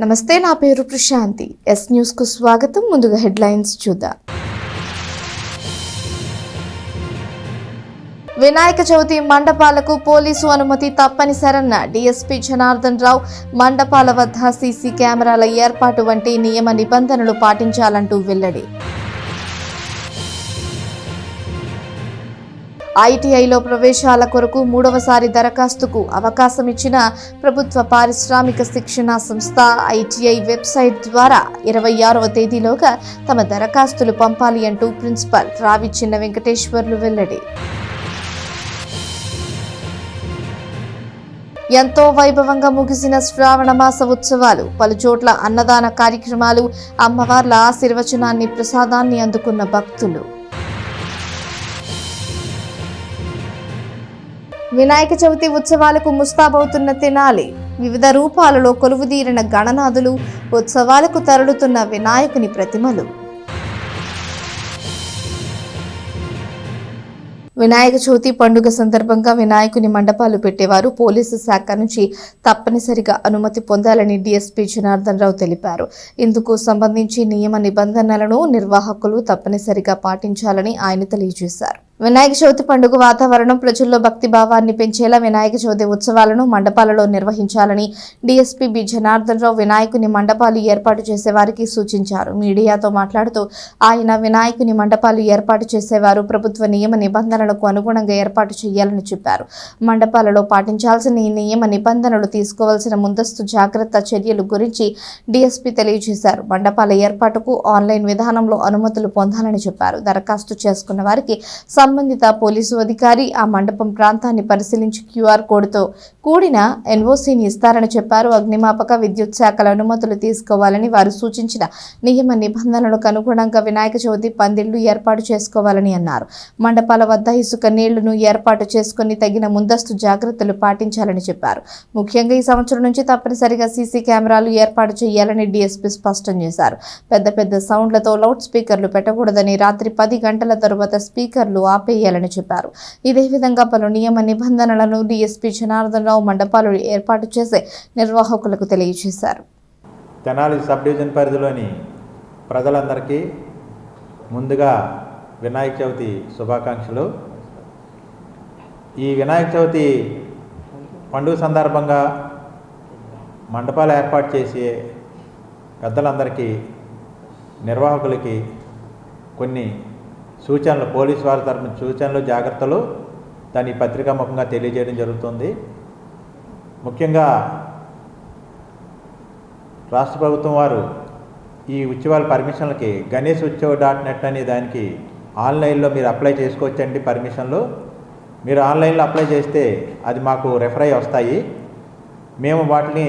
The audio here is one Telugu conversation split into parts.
నమస్తే, నా పేరు ప్రశాంతి. ఎస్ న్యూస్ కు స్వాగతం. ముందుగా హెడ్లైన్స్ చూద్దాం. వినాయక చవితి మండపాలకు పోలీసు అనుమతి తప్పనిసరన్న డీఎస్పీ జనార్దన్ రావు. మండపాల వద్ద సీసీ కెమెరాల ఏర్పాటు వంటి నియమ నిబంధనలు పాటించాలంటూ వెల్లడి. ఐటీఐలో ప్రవేశాల కొరకు 3వసారి దరఖాస్తుకు అవకాశం ఇచ్చిన ప్రభుత్వ పారిశ్రామిక శిక్షణ సంస్థ ఐటీఐ వెబ్సైట్ ద్వారా 26వ తేదీలోగా తమ దరఖాస్తులు పంపాలి అంటూ ప్రిన్సిపల్ రావి చిన్న వెంకటేశ్వర్లు వెల్లడి. ఎంతో వైభవంగా ముగిసిన శ్రావణ మాస ఉత్సవాలు, పలుచోట్ల అన్నదాన కార్యక్రమాలు, అమ్మవార్ల ఆశీర్వచనాన్ని ప్రసాదాన్ని అందుకున్న భక్తులు. వినాయక చవితి ఉత్సవాలకు ముస్తాబవుతున్న తెనాలి. వివిధ రూపాలలో కొలువుదీరిన గణనాథులు, ఉత్సవాలకు తరలుతున్న వినాయకుని ప్రతిమలు. వినాయక చవితి పండుగ సందర్భంగా వినాయకుని మండపాలు పెట్టేవారు పోలీసు శాఖ నుంచి తప్పనిసరిగా అనుమతి పొందాలని డీఎస్పీ జనార్దన్ రావు తెలిపారు. ఇందుకు సంబంధించి నియమ నిబంధనలను నిర్వాహకులు తప్పనిసరిగా పాటించాలని ఆయన తెలియజేశారు. వినాయక చవితి పండుగ వాతావరణం ప్రజల్లో భక్తి భావాన్ని పెంచేలా వినాయక చవితి ఉత్సవాలను మండపాలలో నిర్వహించాలని డీఎస్పీ బి జనార్దన్ రావు వినాయకుని మండపాలు ఏర్పాటు చేసేవారికి సూచించారు. మీడియాతో మాట్లాడుతూ ఆయన వినాయకుని మండపాలు ఏర్పాటు చేసేవారు ప్రభుత్వ నియమ నిబంధనలకు అనుగుణంగా ఏర్పాటు చేయాలని చెప్పారు. మండపాలలో పాటించాల్సిన ఈ నియమ నిబంధనలు, తీసుకోవాల్సిన ముందస్తు జాగ్రత్త చర్యలు గురించి డీఎస్పీ తెలియజేశారు. మండపాల ఏర్పాటుకు ఆన్లైన్ విధానంలో అనుమతులు పొందాలని చెప్పారు. దరఖాస్తు చేసుకున్న వారికి సంబంధిత పోలీసు అధికారి ఆ మండపం ప్రాంతాన్ని పరిశీలించి క్యూఆర్ కోడ్తో కూడిన ఎన్ఓసీని ఇస్తారని చెప్పారు. అగ్నిమాపక, విద్యుత్ శాఖల అనుమతులు తీసుకోవాలని వారు సూచించిన నియమ నిబంధనలకు అనుగుణంగా వినాయక చవితి పందిళ్లు ఏర్పాటు చేసుకోవాలని అన్నారు. మండపాల వద్ద ఇసుక నీళ్లను ఏర్పాటు చేసుకుని తగిన ముందస్తు జాగ్రత్తలు పాటించాలని చెప్పారు. ముఖ్యంగా ఈ సంవత్సరం నుంచి తప్పనిసరిగా సీసీ కెమెరాలు ఏర్పాటు చేయాలని డీఎస్పీ స్పష్టం చేశారు. పెద్ద పెద్ద సౌండ్లతో లౌడ్ స్పీకర్లు పెట్టకూడదని, రాత్రి 10 గంటల తరువాత స్పీకర్లు ఆపేయాలని చెప్పారు. ఇదే విధంగా పలు నియమ నిబంధనలను డీఎస్పీ జనార్దన్ రావు మండపాలు ఏర్పాటు చేసే నిర్వాహకులకు తెలియజేశారు. తెనాలి సబ్ డివిజన్ పరిధిలోని ప్రజలందరికీ ముందుగా వినాయక చవితి శుభాకాంక్షలు. ఈ వినాయక చవితి పండుగ సందర్భంగా మండపాలు ఏర్పాటు చేసే పెద్దలందరికీ, నిర్వాహకులకి కొన్ని సూచనలు, పోలీసు వారి తరఫున సూచనలు, జాగ్రత్తలు దాని పత్రికాముఖంగా తెలియజేయడం జరుగుతుంది. ముఖ్యంగా రాష్ట్ర ప్రభుత్వం వారు ఈ ఉత్సవాల పర్మిషన్లకి గణేష్ ఉత్సవ్.net అనే దానికి ఆన్లైన్లో మీరు అప్లై చేసుకోవచ్చండి. పర్మిషన్లు మీరు ఆన్లైన్లో అప్లై చేస్తే అది మాకు రెఫర్ అయ్యి వస్తాయి. మేము వాటిని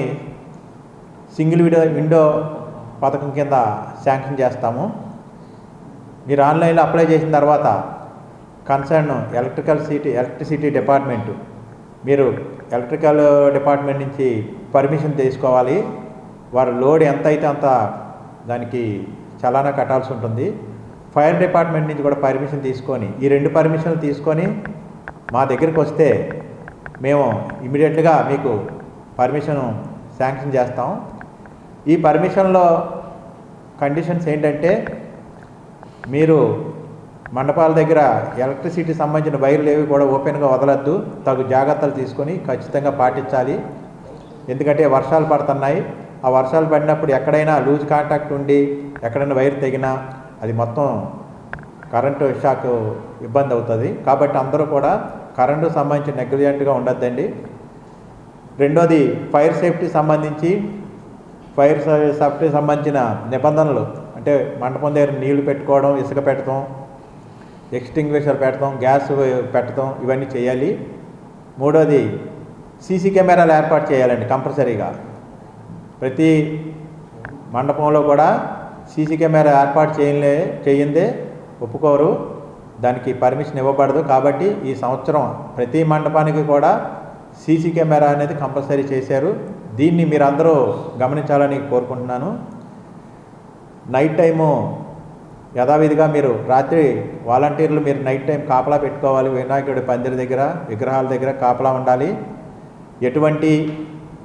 సింగిల్ విండో పథకం కింద శాంక్షన్ చేస్తాము. మీరు ఆన్లైన్లో అప్లై చేసిన తర్వాత కన్సర్న్ ఎలక్ట్రిసిటీ డిపార్ట్మెంటు, మీరు ఎలక్ట్రికల్ డిపార్ట్మెంట్ నుంచి పర్మిషన్ తీసుకోవాలి. వారు లోడ్ ఎంత అయితే అంత దానికి చలానా కట్టాల్సి ఉంటుంది. ఫైర్ డిపార్ట్మెంట్ నుంచి కూడా పర్మిషన్ తీసుకొని, ఈ 2 పర్మిషన్లు తీసుకొని మా దగ్గరికి వస్తే మేము ఇమీడియట్గా మీకు పర్మిషన్ శాంక్షన్ చేస్తాం. ఈ పర్మిషన్లో కండిషన్స్ ఏంటంటే, మీరు మండపాల దగ్గర ఎలక్ట్రిసిటీ సంబంధించిన వైర్లు ఏవి కూడా ఓపెన్గా వదలద్దు. తగు జాగ్రత్తలు తీసుకొని ఖచ్చితంగా పాటించాలి. ఎందుకంటే వర్షాలు పడుతున్నాయి. ఆ వర్షాలు పడినప్పుడు ఎక్కడైనా లూజ్ కాంటాక్ట్ ఉండి ఎక్కడైనా వైర్ తెగినా అది మొత్తం కరెంటు షాక్ ఇబ్బంది అవుతుంది. కాబట్టి అందరూ కూడా కరెంటు సంబంధించి నెగ్లిజెంట్గా ఉండొద్దండి. రెండోది, ఫైర్ సేఫ్టీ సంబంధించిన నిబంధనలు, అంటే మండపం దగ్గర నీళ్లు పెట్టుకోవడం, ఇసుక పెట్టడం, ఎక్స్టింగ్విషర్ పెట్టడం, గ్యాస్ పెట్టడం, ఇవన్నీ చేయాలి. మూడోది, సీసీ కెమెరాలు ఏర్పాటు చేయాలండి కంపల్సరీగా. ప్రతి మండపంలో కూడా సీసీ కెమెరా ఏర్పాటు చేయందే ఒప్పుకోరు, దానికి పర్మిషన్ ఇవ్వబడదు. కాబట్టి ఈ సంవత్సరం ప్రతి మండపానికి కూడా సీసీ కెమెరా అనేది కంపల్సరీ చేశారు. దీన్ని మీరందరూ గమనించాలని కోరుకుంటున్నాను. నైట్ టైము యథావిధిగా మీరు రాత్రి వాలంటీర్లు మీరు నైట్ టైం కాపలా పెట్టుకోవాలి. వినాయకుడి పందిరి దగ్గర, విగ్రహాల దగ్గర కాపలా ఉండాలి. ఎటువంటి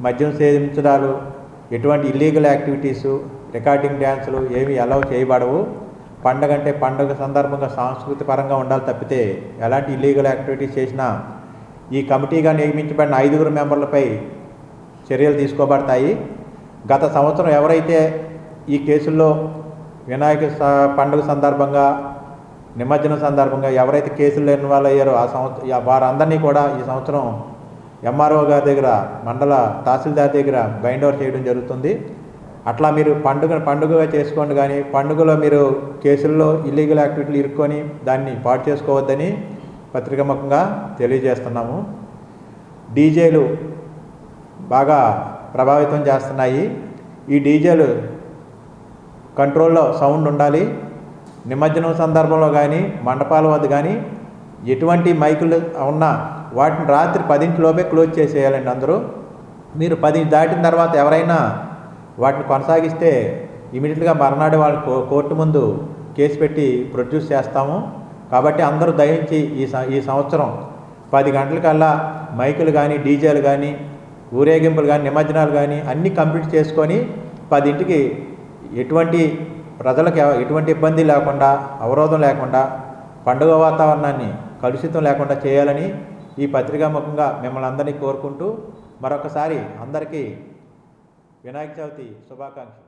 మద్యం సేవించడాలు ఎటువంటి ఇల్లీగల్ యాక్టివిటీసు, రికార్డింగ్ డ్యాన్సులు ఏమీ అలౌ చేయబడవు. పండగ అంటే పండుగ సందర్భంగా సాంస్కృతిక పరంగా ఉండాలి తప్పితే ఎలాంటి ఇల్లీగల్ యాక్టివిటీస్ చేసినా ఈ కమిటీగా నియమించబడిన 5 మెంబర్లపై చర్యలు తీసుకోబడతాయి. గత సంవత్సరం ఎవరైతే ఈ కేసుల్లో వినాయక పండుగ సందర్భంగా, నిమజ్జనం సందర్భంగా ఎవరైతే కేసుల్లో ఇన్వాల్వ్ అయ్యారో వారందరినీ కూడా ఈ సంవత్సరం ఎంఆర్ఓ గారి దగ్గర, మండల తహసీల్దార్ దగ్గర బైండ్ ఓవర్ చేయడం జరుగుతుంది. అట్లా మీరు పండుగగా చేసుకోండి, కానీ పండుగలో మీరు కేసుల్లో ఇల్లీగల్ యాక్టివిటీలు ఇరుక్కొని దాన్ని పాటు చేసుకోవద్దని పత్రికాముఖంగా తెలియజేస్తున్నాము. డీజేలు బాగా ప్రభావితం చేస్తున్నాయి. ఈ డీజేలు కంట్రోల్లో సౌండ్ ఉండాలి. నిమజ్జనం సందర్భంలో కానీ, మండపాల వద్ద కానీ ఎటువంటి మైకులు ఉన్నా వాటిని రాత్రి 10 లోపే క్లోజ్ చేసేయాలండి అందరూ. మీరు 10 దాటిన తర్వాత ఎవరైనా వాటిని కొనసాగిస్తే ఇమీడియట్గా మర్నాడు వాళ్ళు కోర్టు ముందు కేసు పెట్టి ప్రొడ్యూస్ చేస్తాము. కాబట్టి అందరూ దయించి ఈ సంవత్సరం 10 గంటలకల్లా మైకులు కానీ, డీజేలు కానీ, ఊరేగింపులు కానీ, నిమజ్జనాలు కానీ అన్నీ కంప్లీట్ చేసుకొని 10ంటికి ఎటువంటి ప్రజలకు ఎటువంటి ఇబ్బంది లేకుండా, అవరోధం లేకుండా, పండుగ వాతావరణాన్ని కలుషితం లేకుండా చేయాలని ఈ పత్రికాముఖంగా మిమ్మల్ని అందరినీ కోరుకుంటూ మరొకసారి అందరికీ వినాయక చవితి శుభాకాంక్షలు.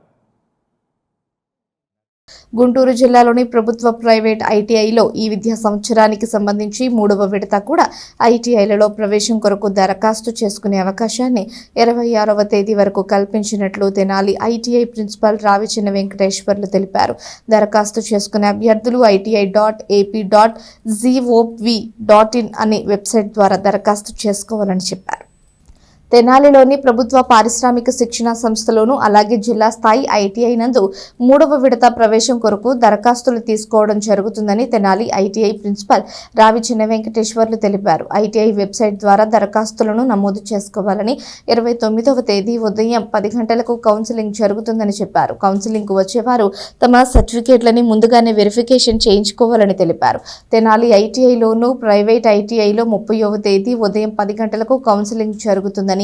గుంటూరు జిల్లాలోని ప్రభుత్వ ప్రైవేట్ ఐటీఐలో ఈ విద్యా సంవత్సరానికి సంబంధించి 3వ విడత కూడా ఐటీఐలలో ప్రవేశం కొరకు దరఖాస్తు చేసుకునే అవకాశాన్ని 26వ తేదీ వరకు కల్పించినట్లు తెనాలి ఐటీఐ ప్రిన్సిపల్ రావిచిన్న వెంకటేశ్వర్లు తెలిపారు. దరఖాస్తు చేసుకునే అభ్యర్థులు iti.ap.gov.in అనే వెబ్సైట్ ద్వారా దరఖాస్తు చేసుకోవాలని చెప్పారు. తెనాలిలోని ప్రభుత్వ పారిశ్రామిక శిక్షణా సంస్థలోను అలాగే జిల్లా స్థాయి ఐటీఐ నందు 3వ విడత ప్రవేశం కొరకు దరఖాస్తులు తీసుకోవడం జరుగుతుందని తెనాలి ఐటీఐ ప్రిన్సిపల్ రావిచిన్న వెంకటేశ్వర్లు తెలిపారు. ఐటీఐ వెబ్సైట్ ద్వారా దరఖాస్తులను నమోదు చేసుకోవాలని 29వ తేదీ ఉదయం 10 గంటలకు కౌన్సిలింగ్ జరుగుతుందని చెప్పారు. కౌన్సిలింగ్కు వచ్చేవారు తమ సర్టిఫికేట్లని ముందుగానే వెరిఫికేషన్ చేయించుకోవాలని తెలిపారు. తెనాలి ఐటీఐలోను ప్రైవేట్ ఐటీఐలో 30వ తేదీ ఉదయం 10 గంటలకు కౌన్సిలింగ్ జరుగుతుందని,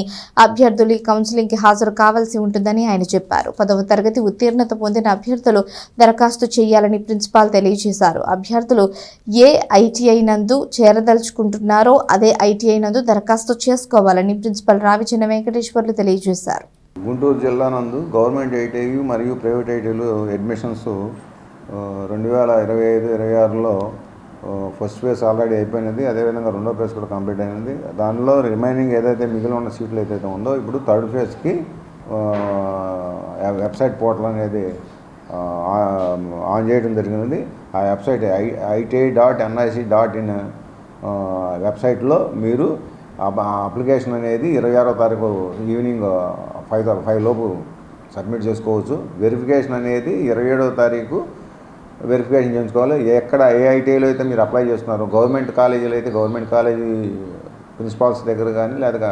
అభ్యర్థులు ఈ కౌన్సిలింగ్ కి హాజరు కావాల్సి ఉంటుందని ఆయన చెప్పారు. 10వ తరగతి ఉత్తీర్ణత పొందిన అభ్యర్థులు దరఖాస్తు చేయాలని ప్రిన్సిపాల్ తెలియజేశారు. అభ్యర్థులు ఏ ఐటీఐ నందు చేరదలుచుకుంటున్నారో అదే ఐటీఐ నందు దరఖాస్తు చేసుకోవాలని ప్రిన్సిపల్ రావిచిన్న వెంకటేశ్వర్లు తెలియజేశారు. గుంటూరు జిల్లా నందు గవర్నమెంట్ ఐటీఐ మరియు ప్రైవేట్ ఐటీఐలు అడ్మిషన్స్ 2025-26లో ఫస్ట్ ఫేజ్ ఆల్రెడీ అయిపోయినది. అదేవిధంగా రెండో ఫేజ్ కూడా కంప్లీట్ అయినది. దానిలో రిమైనింగ్ ఏదైతే మిగిలిన ఉన్న సీట్లు ఏదైతే ఉందో ఇప్పుడు థర్డ్ ఫేజ్కి వెబ్సైట్ పోర్టల్ అనేది ఆన్ చేయడం జరిగినది. ఆ వెబ్సైట్ iti.nic.in వెబ్సైట్లో మీరు అప్లికేషన్ అనేది 26వ తారీఖు ఈవినింగ్ 5 లోపు సబ్మిట్ చేసుకోవచ్చు. వెరిఫికేషన్ అనేది 27వ తారీఖు వెరిఫికేషన్ చేయించుకోవాలి. ఏ ఐటీఐలో అయితే మీరు అప్లై చేస్తున్నారో, గవర్నమెంట్ కాలేజీలో అయితే గవర్నమెంట్ కాలేజీ ప్రిన్సిపాల్స్ దగ్గర కానీ లేదా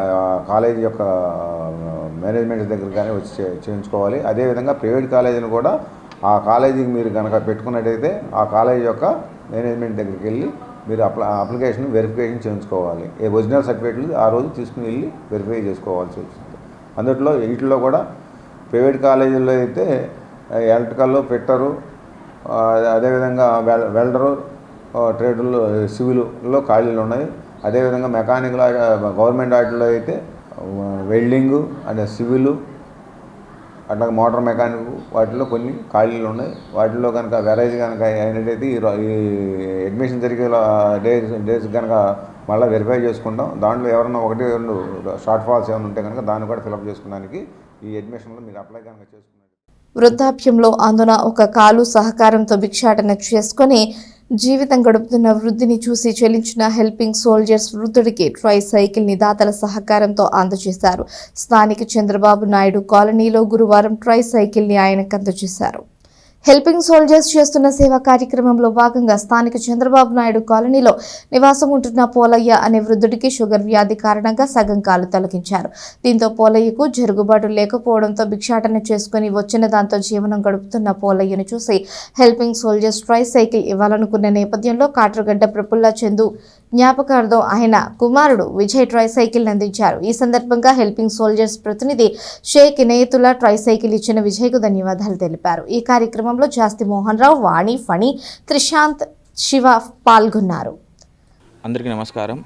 కాలేజీ యొక్క మేనేజ్మెంట్ దగ్గర కానీ వచ్చి చేయించుకోవాలి. అదేవిధంగా ప్రైవేట్ కాలేజీని కూడా ఆ కాలేజీకి మీరు కనుక పెట్టుకున్నట్టయితే ఆ కాలేజీ యొక్క మేనేజ్మెంట్ దగ్గరికి వెళ్ళి మీరు అప్లికేషన్ వెరిఫికేషన్ చేయించుకోవాలి. ఏ ఒరిజినల్ సర్టిఫికేట్లు ఆ రోజు తీసుకుని వెళ్ళి వెరిఫై చేసుకోవాల్సి వచ్చింది. అందులో వీటిలో కూడా ప్రైవేట్ కాలేజీల్లో అయితే ఎలక్ట్రికల్, ఫిట్టరు, అదేవిధంగా వెల్డరు, ట్రేడుల్లో, సివిల్లో ఖాళీలు ఉన్నాయి. అదేవిధంగా మెకానికల్ గవర్నమెంట్ వాటిలో అయితే వెల్డింగు అంటే సివిల్, అట్లాగే మోటార్ మెకానిక్ వాటిలో కొన్ని ఖాళీలు ఉన్నాయి. వాటిలో కనుక వెరైజ్ కనుక అయినట్టయితే ఈ అడ్మిషన్ జరిగే డేస్ కనుక మళ్ళీ వెరిఫై చేసుకుంటాం. దాంట్లో ఎవరైనా 1-2 షార్ట్ ఫాల్స్ ఏమైనా ఉంటే కనుక దాన్ని కూడా ఫిలప్ చేసుకోవడానికి ఈ అడ్మిషన్లో మీరు అప్లై కనుక చేసుకున్నారు. వృద్ధాప్యంలో అందున ఒక కాలు సహకారంతో భిక్షాటన చేసుకుని జీవితం గడుపుతున్న వృద్ధిని చూసి చెల్లించిన హెల్పింగ్ సోల్జర్స్ వృద్ధుడికి ట్రై సైకిల్ ని దాతల సహకారంతో అందజేశారు. స్థానిక చంద్రబాబు నాయుడు కాలనీలో గురువారం ట్రై సైకిల్ ని ఆయనకు అందజేశారు. హెల్పింగ్ సోల్జర్స్ చేస్తున్న సేవా కార్యక్రమంలో భాగంగా స్థానిక చంద్రబాబు నాయుడు కాలనీలో నివాసం ఉంటున్న పోలయ్య అనే వృద్ధుడికి షుగర్ వ్యాధి కారణంగా సగం కాలు తొలగించారు. దీంతో పోలయ్యకు జరుగుబాటు లేకపోవడంతో భిక్షాటన చేసుకుని వచ్చిన దాంతో జీవనం గడుపుతున్న పోలయ్యను చూసి హెల్పింగ్ సోల్జర్స్ ట్రై సైకిల్ ఇవ్వాలనుకున్న నేపథ్యంలో కాట్రగడ్డ ప్రపుల్లా చందు జ్ఞాపకార్థం ఆయన కుమారుడు విజయ్ ట్రైసైకిల్ అందించారు. ఈ సందర్భంగా హెల్పింగ్ సోల్జర్స్ ప్రతినిధి షేక్ ఇనయతుల్లా ట్రైసైకిల్ ఇచ్చిన విజయ్కు ధన్యవాదాలు తెలిపారు. ఈ కార్యక్రమంలో జాస్తి మోహన్ రావు, వాణి, ఫణి, త్రిశాంత్, శివ పాల్గొన్నారు. అందరికీ నమస్కారం.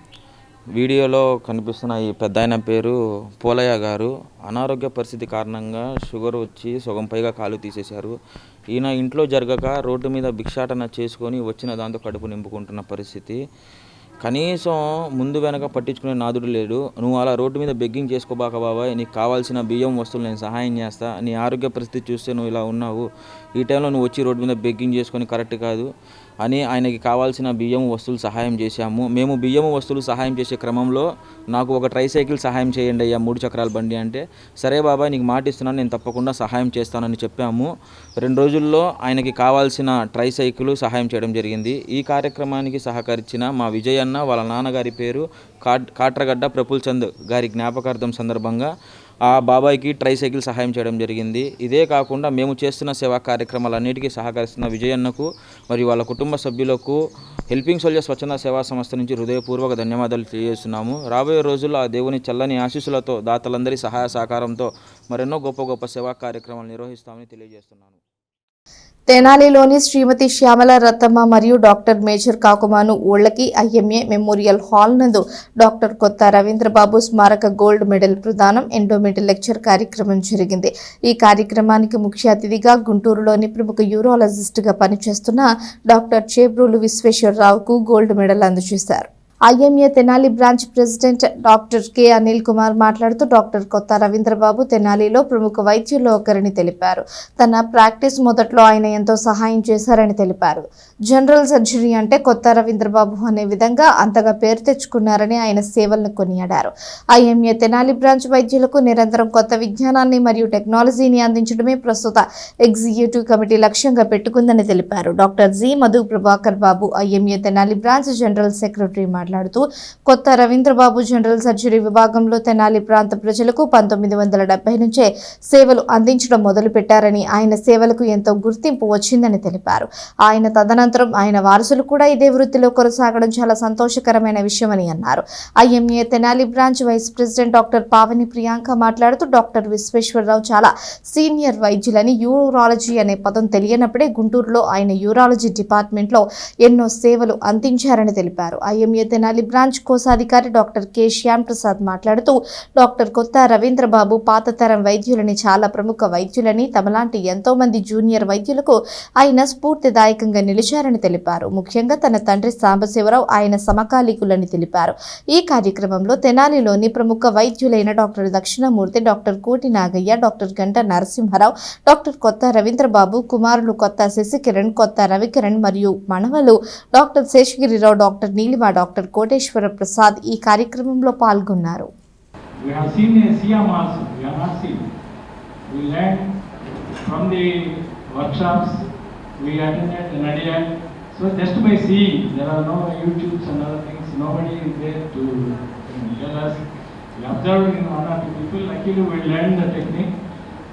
వీడియోలో కనిపిస్తున్న ఈ పెద్దాయన పేరు పోలయ్య గారు. అనారోగ్య పరిస్థితి కారణంగా షుగర్ వచ్చి సగం పైగా కాలు తీసేశారు. ఈయన ఇంట్లో జరగక రోడ్డు మీద భిక్షాటన చేసుకొని వచ్చిన దాంతో కడుపు నింపుకుంటున్న పరిస్థితి. కనీసం ముందు వెనక పట్టించుకునే నాదుడు లేడు. నువ్వు అలా రోడ్డు మీద బెగ్గింగ్ చేసుకోబాక బాబాయ్, నీకు కావాల్సిన బియ్యం వస్తువులు నేను సహాయం చేస్తా, నీ ఆరోగ్య పరిస్థితి చూస్తే నువ్వు ఇలా ఉన్నావు, ఈ టైంలో నువ్వు వచ్చి రోడ్డు మీద బెగ్గింగ్ చేసుకొని కరెక్ట్ కాదు అని ఆయనకి కావాల్సిన బియ్యం వస్తువులు సహాయం చేశాము. మేము బియ్యం వస్తువులు సహాయం చేసే క్రమంలో నాకు ఒక ట్రైసైకిల్ సహాయం చేయండి అయ్యా, 3 చక్రాల బండి అంటే, సరే బాబాయ్ నీకు మాట ఇస్తున్నాను, నేను తప్పకుండా సహాయం చేస్తానని చెప్పాము. 2 రోజుల్లో ఆయనకి కావాల్సిన ట్రైసైకిల్ సహాయం చేయడం జరిగింది. ఈ కార్యక్రమానికి సహకరించిన మా విజయ్ అన్న వాళ్ళ నాన్నగారి పేరు కాట్రగడ్డ ప్రఫుల్ చంద్ గారి జ్ఞాపకార్థం సందర్భంగా ఆ బాబాయ్కి ట్రైసైకిల్ సహాయం చేయడం జరిగింది. ఇదే కాకుండా మేము చేస్తున్న సేవా కార్యక్రమాలన్నిటికీ సహకరిస్తున్న విజయన్నకు మరియు వాళ్ళ కుటుంబ సభ్యులకు హెల్పింగ్ సోల్జర్స్ స్వచ్ఛంద సేవా సంస్థ నుంచి హృదయపూర్వక ధన్యవాదాలు తెలియజేస్తున్నాము. రాబోయే రోజుల్లో ఆ దేవుని చల్లని ఆశీస్సులతో దాతలందరి సహాయ సహకారంతో మరెన్నో గొప్ప గొప్ప సేవా కార్యక్రమాలు నిర్వహిస్తామని తెలియజేస్తున్నాను. తెనాలిలోని శ్రీమతి శ్యామల రత్తమ్మ మరియు doctor major Kakumanu Ullakki IMA memorial hall నందు డాక్టర్ కొత్త రవీంద్రబాబు స్మారక గోల్డ్ మెడల్ ప్రదానం, ఎండోమెంట్ లెక్చర్ కార్యక్రమం జరిగింది. ఈ కార్యక్రమానికి ముఖ్య అతిథిగా గుంటూరులోని ప్రముఖ యూరాలజిస్టుగా పనిచేస్తున్న డాక్టర్ చేబ్రోలు విశ్వేశ్వరరావుకు గోల్డ్ మెడల్ అందజేశారు. IMA Tenali branch president doctor K Anil Kumar మాట్లాడుతూ డాక్టర్ కొత్త రవీంద్రబాబు తెనాలిలో ప్రముఖ వైద్యుల్లో ఒకరని తెలిపారు. తన ప్రాక్టీస్ మొదట్లో ఆయన ఎంతో సహాయం చేశారని తెలిపారు. జనరల్ సర్జరీ అంటే కొత్త రవీంద్రబాబు అనే విధంగా అంతగా పేరు తెచ్చుకున్నారని ఆయన సేవలను కొనియాడారు. ఐఎంఏ తెనాలి బ్రాంచ్ వైద్యులకు నిరంతరం కొత్త విజ్ఞానాన్ని మరియు టెక్నాలజీని అందించడమే ప్రస్తుత ఎగ్జిక్యూటివ్ కమిటీ లక్ష్యంగా పెట్టుకుందని తెలిపారు. Doctor G Madhu Prabhakar Babu IMA Tenali branch general secretary మాట్లాడుతూ కొత్త రవీంద్రబాబు జనరల్ సర్జరీ విభాగంలో తెనాలి ప్రాంత ప్రజలకు 1970 నుంచే సేవలు అందించడం మొదలుపెట్టారని, ఆయన సేవలకు ఎంతో గుర్తింపు వచ్చిందని తెలిపారు. ఆయన తదనంతరం ఆయన వారసులు కూడా ఇదే వృత్తిలో కొనసాగడం చాలా సంతోషకరమైన విషయమని అన్నారు. IMA Tenali branch vice president doctor Pavani Priyanka మాట్లాడుతూ డాక్టర్ విశ్వేశ్వరరావు చాలా సీనియర్ వైద్యులని, యూరాలజీ అనే పదం తెలియనప్పుడే గుంటూరులో ఆయన యూరాలజీ డిపార్ట్మెంట్లో ఎన్నో సేవలు అందించారని తెలిపారు. ఐఎంఏ తెనాలి బ్రాంచ్ కోశాధికారి డాక్టర్ కె శ్యామ్ ప్రసాద్ మాట్లాడుతూ డాక్టర్ కొత్త రవీంద్రబాబు పాత తరం వైద్యులని, చాలా ప్రముఖ వైద్యులని, తమలాంటి ఎంతో మంది జూనియర్ వైద్యులకు ఆయన స్ఫూర్తిదాయకంగా నిలిచారని తెలిపారు. ముఖ్యంగా తన తండ్రి సాంబశివరావు ఆయన సమకాలీకులని తెలిపారు. ఈ కార్యక్రమంలో తెనాలిలోని ప్రముఖ వైద్యులైన డాక్టర్ దక్షిణమూర్తి, డాక్టర్ కోటి నాగయ్య, డాక్టర్ గంట నరసింహారావు, డాక్టర్ కొత్త రవీంద్రబాబు కుమారులు కొత్త శశికిరణ్, కొత్త రవికిరణ్ మరియు మనవలు doctor Seshagirirao, doctor Neelima, doctor Koteswara Prasad ఈ కార్యక్రమంలో పాల్గొన్నారు. We have seen a CM also, we have not seen. We learned from the workshops, we attended in Nadia. So just by seeing, there are no YouTubes and other things, nobody is there to tell us. We observed in 1 or 2 people, luckily we learned the technique.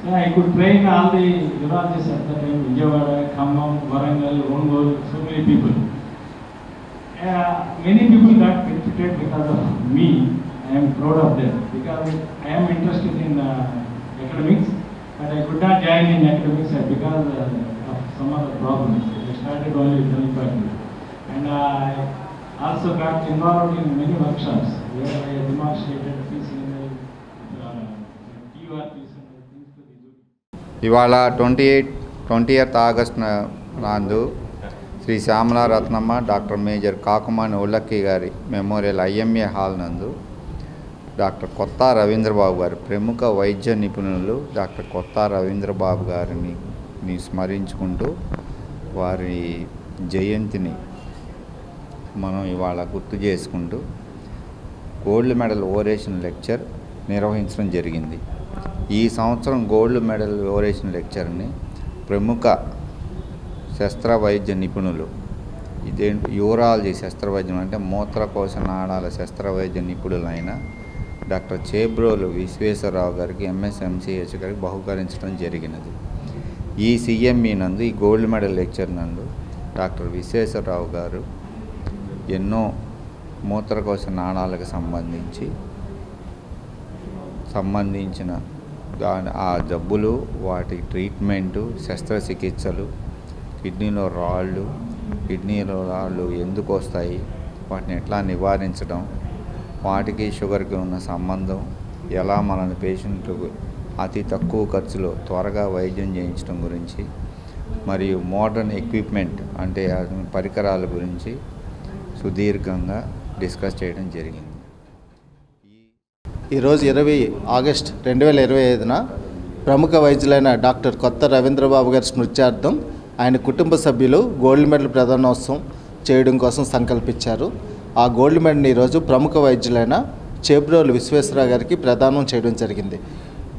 So I could train all the urologists at the time, Vijayawada, Khammam, Warangal, Ongole, so many people. Many people got benefited because of me. I am proud of them because I am interested in academics, but I could not join in academics because of some other problems. I started only with homeopathy, and I also got involved in many workshops where I demonstrated PCNL, TURPs and things to the youth. ఇవాళ 20th ఆగస్ట్ నాందు శ్రీ శ్యామల రత్నమ్మ డాక్టర్ మేజర్ కాకుమాని ఉల్లక్కి గారి మెమోరియల్ ఐఎంఏ హాల్ నందు డాక్టర్ కొత్త రవీంద్రబాబు గారు, ప్రముఖ వైద్య నిపుణులు డాక్టర్ కొత్త రవీంద్రబాబు గారిని స్మరించుకుంటూ వారి జయంతిని మనం ఇవాళ గుర్తు చేసుకుంటూ గోల్డ్ మెడల్ ఓరేషన్ లెక్చర్ నిర్వహించడం జరిగింది. ఈ సంవత్సరం గోల్డ్ మెడల్ ఓరేషన్ లెక్చర్ని ప్రముఖ శస్త్రవైద్య నిపుణులు, ఇదేంటి యూరాలజీ శస్త్రవైద్యం అంటే మూత్రకోశ నాళాల శస్త్రవైద్య నిపుణులైన డాక్టర్ చేబ్రోలు విశ్వేశ్వరరావు గారికి, ఎంఎస్ఎంసిహెచ్ గారికి బహుకరించడం జరిగినది. ఈ సిఎంఈ నందు, ఈ గోల్డ్ మెడల్ లెక్చర్ నందు డాక్టర్ విశ్వేశ్వరరావు గారు ఎన్నో మూత్రకోశ నాళాలకు సంబంధించిన ఆ జబ్బులు, వాటి ట్రీట్మెంటు, శస్త్రచికిత్సలు, కిడ్నీలో రాళ్ళు ఎందుకు వస్తాయి, వాటిని ఎట్లా నివారించడం, వాటికి షుగర్కి ఉన్న సంబంధం, ఎలా మన పేషెంట్లకు అతి తక్కువ ఖర్చులో త్వరగా వైద్యం చేయించడం గురించి, మరియు మోడర్న్ ఎక్విప్మెంట్ అంటే పరికరాల గురించి సుదీర్ఘంగా డిస్కస్ చేయడం జరిగింది. ఈరోజు 20 ఆగస్ట్ 2025న ప్రముఖ వైద్యులైన డాక్టర్ కొత్త రవీంద్రబాబు గారి స్మృత్యార్థం ఆయన కుటుంబ సభ్యులు గోల్డ్ మెడల్ ప్రదానోత్సవం చేయడం కోసం సంకల్పించారు. ఆ గోల్డ్ మెడల్ని ఈరోజు ప్రముఖ వైద్యులైన చేబ్రోలు విశ్వేశ్వరరావు గారికి ప్రదానం చేయడం జరిగింది.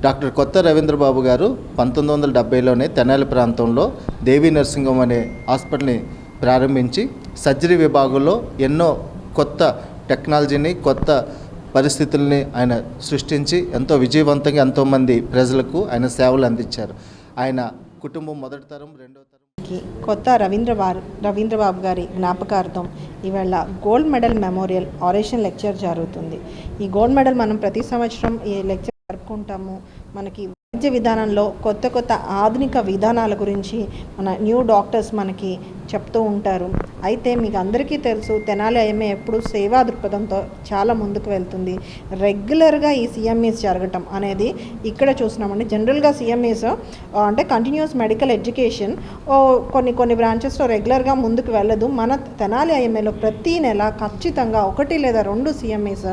డాక్టర్ కొత్త రవీంద్రబాబు గారు 1970లోనే తెనాలి ప్రాంతంలో దేవి నర్సింగ్ హోమ్ అనే హాస్పిటల్ని ప్రారంభించి సర్జరీ విభాగంలో ఎన్నో కొత్త టెక్నాలజీని, కొత్త పరిస్థితుల్ని ఆయన సృష్టించి ఎంతో విజయవంతంగా ఎంతోమంది ప్రజలకు ఆయన సేవలు అందించారు. ఆయన కుటుంబం మొదటి తరం, రెండో తరం కొత్త రవీంద్రబాబు గారి జ్ఞాపకార్థం ఇవాళ gold medal memorial oration lecture జరుగుతుంది. ఈ గోల్డ్ మెడల్ మనం ప్రతి సంవత్సరం ఈ లెక్చర్ జరుపుకుంటాము. మనకి వైద్య విధానంలో కొత్త ఆధునిక విధానాల గురించి మన న్యూ డాక్టర్స్ మనకి చెప్తూ ఉంటారు. అయితే మీకు అందరికీ తెలుసు, తెనాలి ఐఎంఏ ఎప్పుడు సేవా దృక్పథంతో చాలా ముందుకు వెళ్తుంది. రెగ్యులర్గా ఈ సిఎంఈస్ జరగటం అనేది ఇక్కడ చూస్తున్నామండి. జనరల్గా సిఎంఈస్ అంటే కంటిన్యూస్ మెడికల్ ఎడ్యుకేషన్ కొన్ని బ్రాంచెస్లో రెగ్యులర్గా ముందుకు వెళ్ళదు. మన తెనాలి ఐఎంఏలో ప్రతి నెల ఖచ్చితంగా 1 లేదా 2 సిఎంఈస్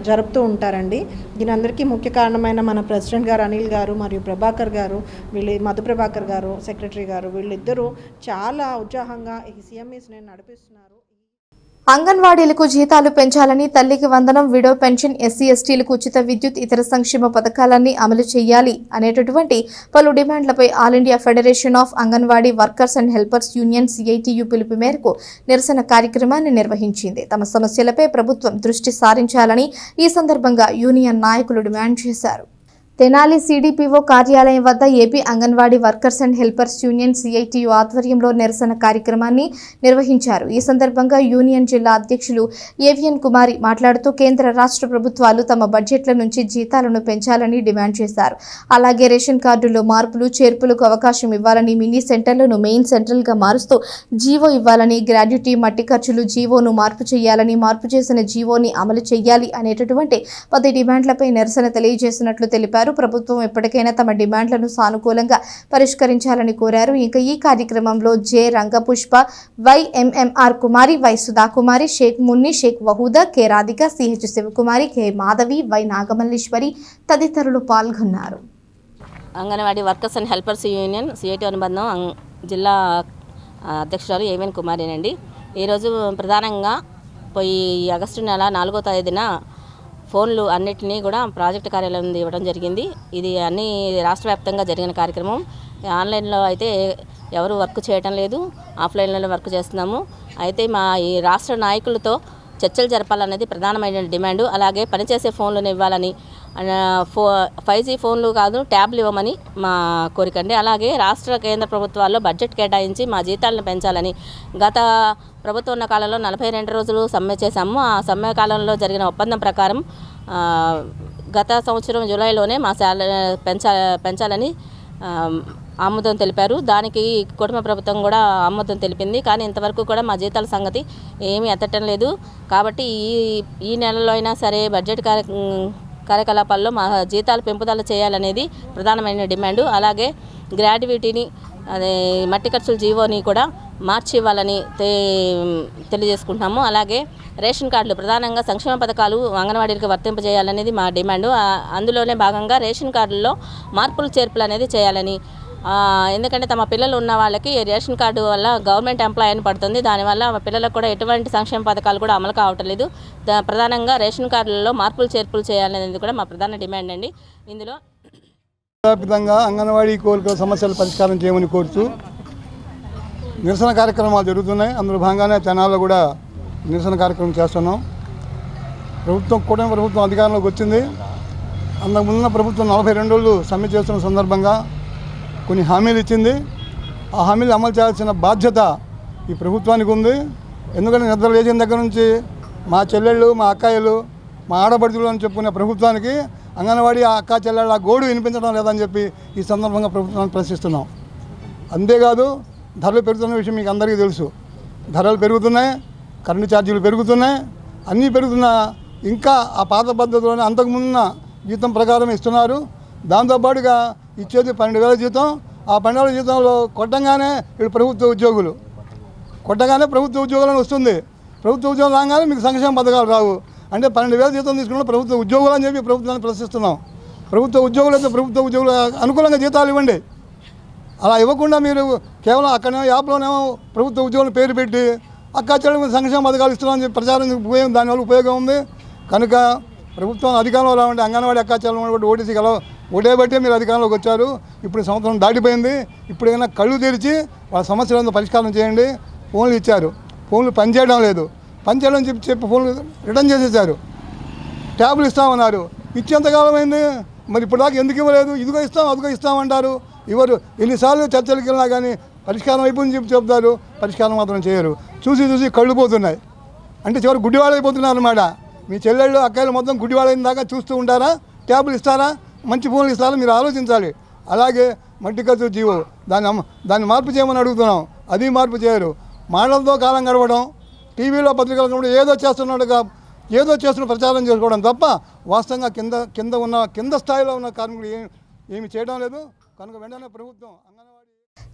జరుపుతూ ఉంటారండి. దీని అందరికీ ముఖ్య కారణమైన మన ప్రెసిడెంట్ గారు అనిల్ గారు మరియు ప్రభాకర్ గారు, మధు ప్రభాకర్ గారు, సెక్రటరీ గారు, వీళ్ళిద్దరూ చాలా ఉత్సాహంగా ఈ సిఎంఈస్ని నడిపిస్తున్నారు. అంగన్వాడీలకు జీతాలు పెంచాలని, తల్లికి వందనం, విడో పెన్షన్, ఎస్సీ ఎస్టీలకు ఉచిత విద్యుత్, ఇతర సంక్షేమ పథకాలన్నీ అమలు చేయాలి అనేటటువంటి పలు డిమాండ్లపై all India federation of Anganwadi workers and helpers union CITU పిలుపు మేరకు నిరసన కార్యక్రమాన్ని నిర్వహించింది. తమ సమస్యలపై ప్రభుత్వం దృష్టి సారించాలని ఈ సందర్భంగా యూనియన్ నాయకులు డిమాండ్ చేశారు. తెనాలి సిడిపిఓ కార్యాలయం వద్ద AP anganwadi workers and helpers union CITU ఆధ్వర్యంలో నిరసన కార్యక్రమాన్ని నిర్వహించారు. ఈ సందర్భంగా యూనియన్ జిల్లా అధ్యక్షులు ఏవిఎన్ కుమారి మాట్లాడుతూ కేంద్ర రాష్ట్ర ప్రభుత్వాలు తమ బడ్జెట్ల నుంచి జీతాలను పెంచాలని డిమాండ్ చేశారు. అలాగే రేషన్ కార్డుల్లో మార్పులు చేర్పులకు అవకాశం ఇవ్వాలని, మినీ సెంటర్లను మెయిన్ సెంటర్లుగా మారుస్తూ జీవో ఇవ్వాలని, గ్రాడ్యుటీ మట్టి ఖర్చులు జీవోను మార్పు చేయాలని, మార్పు చేసిన జీవోని అమలు చేయాలి అనేటటువంటి 10 డిమాండ్లపై నిరసన తెలియజేసినట్లు తెలిపారు. ప్రభుత్వం ఎప్పటికైనా తమ డిమాండ్లను సానుకూలంగా పరిష్కరించాలని కోరారు. ఇంకా ఈ కార్యక్రమంలో J Rangapushpa, YMMR Kumari, Y Sudhakumari, Sheikh Munni, Sheikh Wahuda, K Radhika, CH Sivakumari, K Madhavi, Y Nagamalleswari తదితరులు పాల్గొన్నారు. Anganwadi workers and helpers union CIT అనుబంధం జిల్లా అధ్యక్షురాలు ఏవిఎన్ కుమారేనండి. ఈరోజు ప్రధానంగా పోయి ఆగస్టు నెల 4వ తేదీన ఫోన్లు అన్నిటినీ కూడా ప్రాజెక్టు కార్యాలయం ఇవ్వడం జరిగింది. ఇది అన్ని రాష్ట్ర వ్యాప్తంగా జరిగిన కార్యక్రమం. ఆన్లైన్లో అయితే ఎవరు వర్క్ చేయటం లేదు, ఆఫ్లైన్లో వర్క్ చేస్తున్నాము. అయితే మా ఈ రాష్ట్ర నాయకులతో చర్చలు జరపాలనేది ప్రధానమైన డిమాండు. అలాగే పనిచేసే ఫోన్లను ఇవ్వాలని, 5G ఫోన్లు కాదు ట్యాబ్లు ఇవ్వమని మా కోరిక అండి. అలాగే రాష్ట్ర కేంద్ర ప్రభుత్వాల్లో బడ్జెట్ కేటాయించి మా జీతాలను పెంచాలని, గత ప్రభుత్వం ఉన్న కాలంలో 42 రోజులు సమ్మె చేశాము. ఆ సమ్మె కాలంలో జరిగిన ఒప్పందం ప్రకారం గత సంవత్సరం జూలైలోనే మా శాలరీ పెంచాలని ఆమోదం తెలిపారు. దానికి కుటుంబ ప్రభుత్వం కూడా ఆమోదం తెలిపింది. కానీ ఇంతవరకు కూడా మా జీతాల సంగతి ఏమీ ఎత్తటం లేదు. కాబట్టి ఈ నెలలో అయినా సరే బడ్జెట్ కార్యకలాపాల్లో మా జీతాలు పెంపుదల చేయాలనేది ప్రధానమైన డిమాండు. అలాగే గ్రాడ్యుటీని, అదే మట్టి ఖర్చుల జీవోని కూడా మార్చి ఇవ్వాలని తెలియజేసుకుంటున్నాము. అలాగే రేషన్ కార్డులు, ప్రధానంగా సంక్షేమ పథకాలు అంగన్వాడీలకు వర్తింపజేయాలనేది మా డిమాండు. అందులోనే భాగంగా రేషన్ కార్డుల్లో మార్పులు చేర్పులు అనేది చేయాలని, ఎందుకంటే తమ పిల్లలు ఉన్న వాళ్ళకి రేషన్ కార్డు వల్ల గవర్నమెంట్ ఎంప్లాయ్ అని పడుతుంది. దానివల్ల పిల్లలకు కూడా ఎటువంటి సంక్షేమ పథకాలు కూడా అమలు కావటం లేదు. ప్రధానంగా రేషన్ కార్డులలో మార్పులు చేర్పులు చేయాలనేది కూడా మా ప్రధాన డిమాండ్ అండి. ఇందులో వ్యాప్తంగా అంగన్వాడీ కోరికల సమస్యలు పరిష్కారం చేయమని కోరుతూ నిరసన కార్యక్రమాలు జరుగుతున్నాయి. అందులో భాగంగానే తెనాలిలో కూడా నిరసన కార్యక్రమం చేస్తున్నాం. కూటమి ప్రభుత్వం అధికారంలోకి వచ్చింది. అంతకుముందున్న ప్రభుత్వం 42 రోజులు సమ్మె చేస్తున్న సందర్భంగా కొన్ని హామీలు ఇచ్చింది. ఆ హామీలు అమలు చేయాల్సిన బాధ్యత ఈ ప్రభుత్వానికి ఉంది. ఎందుకంటే నిద్ర లేచిన దగ్గర నుంచి మా చెల్లెళ్ళు, మా అక్కాయిలు, మా ఆడపడుచులు అని చెప్పుకునే ప్రభుత్వానికి అంగన్వాడీ ఆ అక్క చెల్లెళ్ళ గోడు వినిపించడం లేదని చెప్పి ఈ సందర్భంగా ప్రభుత్వాన్ని ప్రశ్నిస్తున్నాం. అంతేకాదు ధరలు పెరుగుతున్న విషయం మీకు అందరికీ తెలుసు. ధరలు పెరుగుతున్నాయి, కరెంటు ఛార్జీలు పెరుగుతున్నాయి, అన్నీ పెరుగుతున్నా ఇంకా ఆ పాత పద్ధతిలోనే అంతకుముందున్న జీతం ప్రకారం ఇస్తున్నారు. దాంతోపాటుగా ఇచ్చేది 12,000 జీతం. ఆ 12,000 జీతంలో కొట్టంగానే ఇప్పుడు ప్రభుత్వ ఉద్యోగులు కొట్టగానే ప్రభుత్వ ఉద్యోగులను వస్తుంది. ప్రభుత్వ ఉద్యోగం రాగానే మీకు సంక్షేమ పథకాలు రావు. అంటే 12,000 జీతం తీసుకున్న ప్రభుత్వ ఉద్యోగులు అని చెప్పి ప్రభుత్వాన్ని ప్రశ్నిస్తున్నాం. ప్రభుత్వ ఉద్యోగులు అయితే ప్రభుత్వ ఉద్యోగులు అనుకూలంగా జీతాలు ఇవ్వండి. అలా ఇవ్వకుండా మీరు కేవలం అక్కడనేమో యాప్లోనేమో ప్రభుత్వ ఉద్యోగులను పేరు పెట్టి అక్కా చెల్లెలకు సంక్షేమ పథకాలు ఇస్తున్నామని చెప్పి ప్రచారం దానివల్ల ఉపయోగం ఉంది. కనుక ప్రభుత్వం అధికారంలో రావంటే అంగన్వాడీ అక్కా చెల్లెలు ఓటీసీ ఓటే బట్టే మీరు అధికారంలోకి వచ్చారు. ఇప్పుడు సంవత్సరం దాటిపోయింది. ఇప్పుడైనా కళ్ళు తెరిచి వాళ్ళ సమస్యలను పరిష్కారం చేయండి. ఫోన్లు ఇచ్చారు, ఫోన్లు పనిచేయడం లేదు. పనిచేయడం చెప్పి ఫోన్లు రిటర్న్ చేసేసారు. ట్యాబ్లు ఇస్తామన్నారు, ఇచ్చేంతకాలం అయింది. మరి ఇప్పుడు దాకా ఎందుకు ఇవ్వలేదు? ఇదిగో ఇస్తాం, అదిగో ఇస్తామంటారు. ఇవ్వరు. ఎన్నిసార్లు చర్చలకు వెళ్ళినా కానీ పరిష్కారం అయిపోయింది చెప్పి చెప్తారు, పరిష్కారం మాత్రం చేయరు. చూసి కళ్ళు పోతున్నాయి. అంటే చివరి గుడ్డివాళ్ళు అయిపోతున్నారు అన్నమాట. మీ చెల్లెళ్ళు అక్కాయిలు మొత్తం గుడ్డివాళ్ళైన దాకా చూస్తూ ఉంటారా? ట్యాబ్లు ఇస్తారా? మంచి ఫోన్లు ఇస్తారా? మీరు ఆలోచించాలి. అలాగే మట్టి ఖర్చు జీవో దాన్ని మార్పు చేయమని అడుగుతున్నాం. అది మార్పు చేయరు. మాటలతో కాలం గడవడం, టీవీలో పత్రికలు కూడా ఏదో చేస్తున్నట్టుగా ఏదో చేస్తున్న ప్రచారం చేసుకోవడం తప్ప వాస్తవంగా కింద స్థాయిలో ఉన్న కార్మికులు ఏమి చేయడం లేదు. కనుక వెంటనే ప్రభుత్వం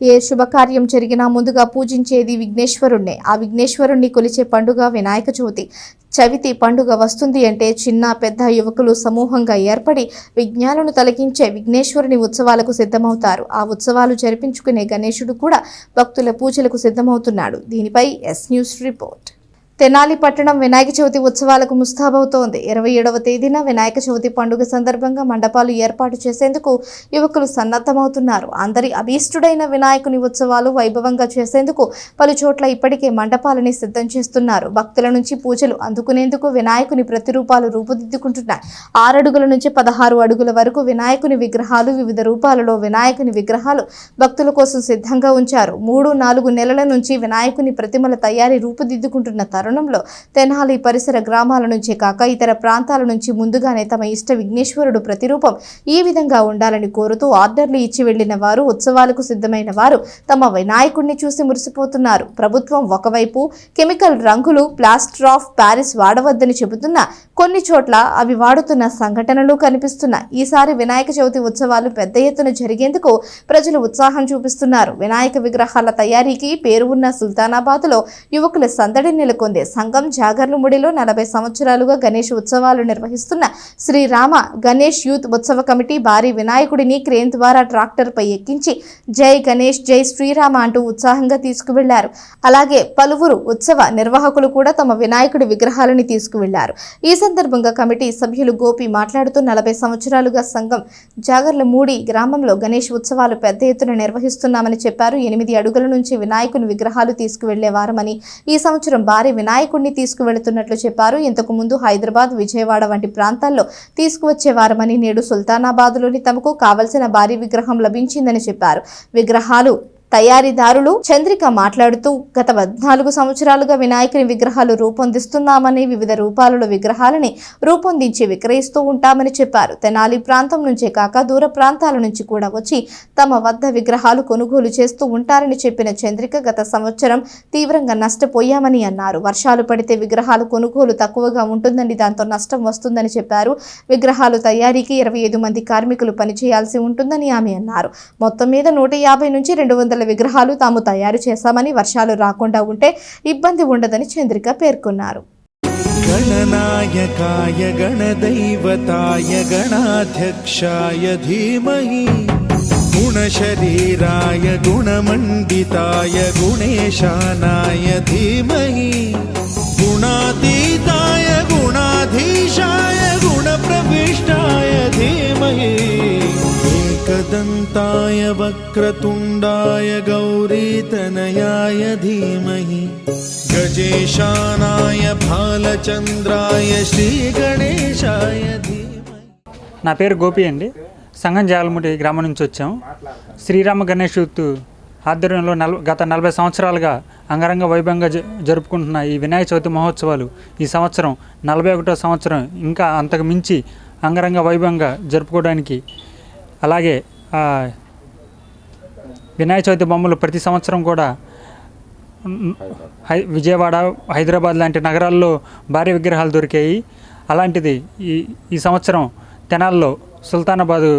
ఏ శుభకార్యం జరిగినా ముందుగా పూజించేది విఘ్నేశ్వరుణ్ణే. ఆ విఘ్నేశ్వరుణ్ణి కొలిచే పండుగ వినాయక చవితి పండుగ వస్తుంది అంటే చిన్న పెద్ద యువకులు సమూహంగా ఏర్పడి విఘ్నాలను తొలగించే విఘ్నేశ్వరుని ఉత్సవాలకు సిద్ధమవుతారు. ఆ ఉత్సవాలు జరిపించుకునే గణేశుడు కూడా భక్తుల పూజలకు సిద్ధమవుతున్నాడు. దీనిపై ఎస్ న్యూస్ రిపోర్ట్. తెనాలి పట్టణం వినాయక చవితి ఉత్సవాలకు ముస్తాబవుతోంది. 27వ తేదీన వినాయక చవితి పండుగ సందర్భంగా మండపాలు ఏర్పాటు చేసేందుకు యువకులు సన్నద్ధమవుతున్నారు. అందరి అభీష్టుడైన వినాయకుని ఉత్సవాలు వైభవంగా చేసేందుకు పలు చోట్ల ఇప్పటికే మండపాలని సిద్ధం చేస్తున్నారు. భక్తుల నుంచి పూజలు అందుకునేందుకు వినాయకుని ప్రతిరూపాలు రూపుదిద్దుకుంటున్నాయి. 6 అడుగుల నుంచి 16 అడుగుల వరకు వినాయకుని విగ్రహాలు, వివిధ రూపాలలో వినాయకుని విగ్రహాలు భక్తుల కోసం సిద్ధంగా ఉంచారు. 3-4 నెలల నుంచి వినాయకుని ప్రతిమల తయారీ రూపుదిద్దుకుంటున్న తరుణంలో తెనాలి పరిసర గ్రామాల నుంచే కాక ఇతర ప్రాంతాల నుంచి ముందుగానే తమ ఇష్ట విఘ్నేశ్వరుడు ప్రతిరూపం ఈ విధంగా ఉండాలని కోరుతూ ఆర్డర్లు ఇచ్చి వెళ్లిన వారు, ఉత్సవాలకు సిద్ధమైన వారు తమ వినాయకుడిని చూసి మురిసిపోతున్నారు. ప్రభుత్వం ఒకవైపు కెమికల్ రంగులు, ప్లాస్టర్ ఆఫ్ ప్యారిస్ వాడవద్దని చెబుతున్నా కొన్ని చోట్ల అవి వాడుతున్న సంఘటనలు కనిపిస్తున్నాయి. ఈసారి వినాయక చవితి ఉత్సవాలు పెద్ద ఎత్తున జరిగేందుకు ప్రజలు ఉత్సాహం చూపిస్తున్నారు. వినాయక విగ్రహాల తయారీకి పేరు ఉన్న సుల్తానాబాద్లో యువకుల సందడి నెలకొంది. సంఘం జాగర్లముడిలో 40 సంవత్సరాలుగా గణేష్ ఉత్సవాలు నిర్వహిస్తున్న శ్రీరామ గణేష్ యూత్ ఉత్సవ కమిటీ భారీ వినాయకుడిని క్రేన్ ద్వారా ట్రాక్టర్ పై ఎక్కించి జై గణేష్, జై శ్రీరామ అంటూ ఉత్సాహంగా తీసుకువెళ్లారు. అలాగే పలువురు ఉత్సవ నిర్వాహకులు కూడా తమ వినాయకుడి విగ్రహాలని తీసుకువెళ్లారు. ఈ సందర్భంగా కమిటీ సభ్యులు గోపి మాట్లాడుతూ 40 సంవత్సరాలుగా సంఘం జాగర్లమూడి గ్రామంలో గణేష్ ఉత్సవాలు పెద్ద ఎత్తున నిర్వహిస్తున్నామని చెప్పారు. 8 అడుగుల నుంచి వినాయకుని విగ్రహాలు తీసుకువెళ్లేవారమని ఈ సంవత్సరం భారీ వినాయకుడిని తీసుకువెళుతున్నట్లు చెప్పారు. ఇంతకు ముందు హైదరాబాద్, విజయవాడ వంటి ప్రాంతాల్లో తీసుకువచ్చేవారమని నేడు సుల్తానాబాద్లోని తమకు కావలసిన భారీ విగ్రహం లభించిందని చెప్పారు. విగ్రహాలు తయారీదారులు చంద్రిక మాట్లాడుతూ గత 14 సంవత్సరాలుగా వినాయకుని విగ్రహాలు రూపొందిస్తున్నామని, వివిధ రూపాలలో విగ్రహాలని రూపొందించి విక్రయిస్తూ ఉంటామని చెప్పారు. తెనాలి ప్రాంతం నుంచే కాక దూర ప్రాంతాల నుంచి కూడా వచ్చి తమ వద్ద విగ్రహాలు కొనుగోలు చేస్తూ ఉంటారని చెప్పిన చంద్రిక గత సంవత్సరం తీవ్రంగా నష్టపోయామని అన్నారు. వర్షాలు పడితే విగ్రహాలు కొనుగోలు తక్కువగా ఉంటుందని, దాంతో నష్టం వస్తుందని చెప్పారు. విగ్రహాలు తయారీకి 25 మంది కార్మికులు పనిచేయాల్సి ఉంటుందని ఆమె అన్నారు. మొత్తం మీద 150 నుంచి 200 విగ్రహాలు తాము తయారు చేశామని, వర్షాలు రాకుండా ఉంటే ఇబ్బంది ఉండదని చంద్రిక పేర్కొన్నారు. గణనాయకాయ గణదైవతాయ గణాధ్యక్షాయ ధీమహి గుణశరీరాయ గుణమండితాయ గుణేశానాయ ధీమహి గుణాతీతాయ గుణాధీశాయ గుణప్రవిష్టాయ ధీమహి एकदन्ताय वक्रतुण्डाय गौरीतनयाय धीमहि गजेशानाय भालचन्द्राय श्रीगणेशाय धीमहि. నా పేరు గోపి అండి. సంగం జాలముడి గ్రామం నుంచి వచ్చాం. శ్రీరామ గణేష్ యూత్ ఆధ్వర్యంలో గత 40 సంవత్సరాలుగా అంగరంగ వైభవంగా జరుపుకుంటున్న ఈ వినాయక చవితి మహోత్సవాలు ఈ సంవత్సరం 41వ సంవత్సరం ఇంకా అంతకు మించి అంగరంగ వైభవంగా జరుపుకోవడానికి, అలాగే వినాయక చవితి బొమ్మలు ప్రతి సంవత్సరం కూడా విజయవాడ, హైదరాబాద్ లాంటి నగరాల్లో భారీ విగ్రహాలు దొరికాయి. అలాంటిది ఈ సంవత్సరం తెనాల్లో సుల్తానాబాదు